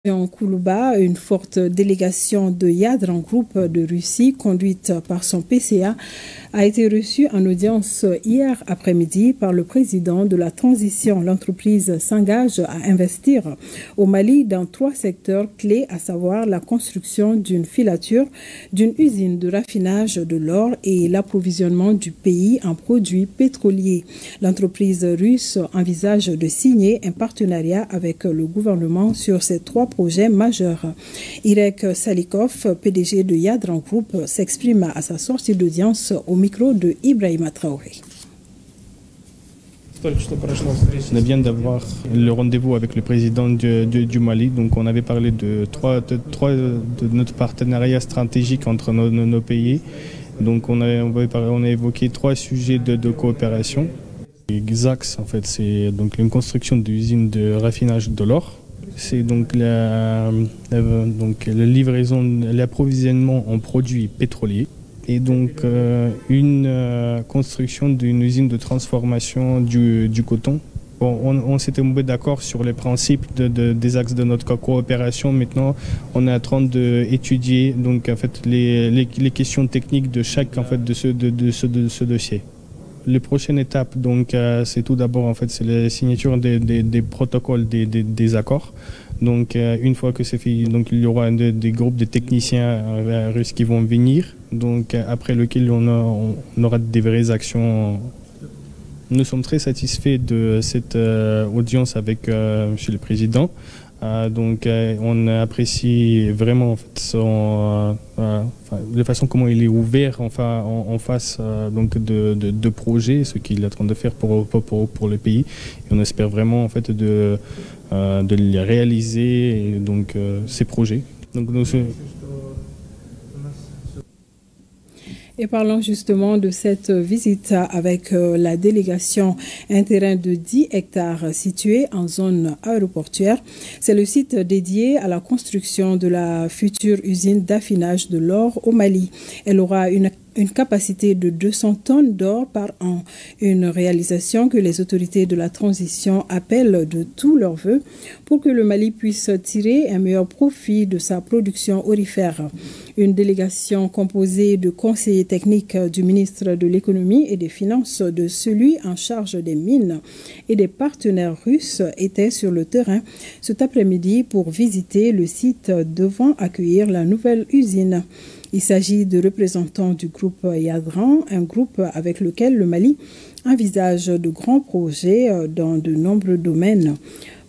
En Koulouba, une forte délégation de Yadran Group de Russie, conduite par son PCA, a été reçue en audience hier après-midi par le président de la transition. L'entreprise s'engage à investir au Mali dans 3 secteurs clés, à savoir la construction d'une filature, d'une usine de raffinage de l'or et l'approvisionnement du pays en produits pétroliers. L'entreprise russe envisage de signer un partenariat avec le gouvernement sur ces 3 projets majeurs. Irek Salikov, PDG de Yadran Group, s'exprime à sa sortie d'audience au micro de Ibrahima Traoré. On vient d'avoir le rendez-vous avec le président du Mali. Donc on avait parlé de notre partenariat stratégique entre nos pays. Donc on a évoqué 3 sujets de coopération. Les axes, en fait, c'est donc une construction d'usine de raffinage de l'or. C'est donc la livraison, l'approvisionnement en produits pétroliers. Et donc une construction d'une usine de transformation du coton. Bon, on s'était mis d'accord sur les principes des axes de notre coopération. Maintenant, on est en train d'étudier donc en fait les questions techniques de chaque en fait de ce dossier. Les prochaines étapes, donc, c'est tout d'abord en fait c'est la signature des protocoles des accords. Donc, une fois que c'est fini, donc il y aura des groupes de techniciens russes qui vont venir. Donc, après lequel on aura des vraies actions. Nous sommes très satisfaits de cette audience avec Monsieur le Président. Donc, on apprécie vraiment en fait la façon comment il est ouvert en face donc de projets, ce qu'il est en train de faire pour le pays. Et on espère vraiment en fait de les réaliser donc ces projets. Donc, Et parlons justement de cette visite avec la délégation, un terrain de 10 hectares situé en zone aéroportuaire. C'est le site dédié à la construction de la future usine d'affinage de l'or au Mali. Elle aura une capacité de 200 tonnes d'or par an. Une réalisation que les autorités de la transition appellent de tous leurs vœux pour que le Mali puisse tirer un meilleur profit de sa production aurifère. Une délégation composée de conseillers techniques du ministre de l'économie et des finances, de celui en charge des mines et des partenaires russes était sur le terrain cet après-midi pour visiter le site devant accueillir la nouvelle usine. Il s'agit de représentants du groupe Yadran, un groupe avec lequel le Mali envisage de grands projets dans de nombreux domaines,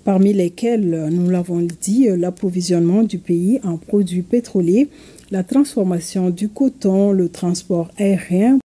parmi lesquels, nous l'avons dit, l'approvisionnement du pays en produits pétroliers, la transformation du coton, le transport aérien,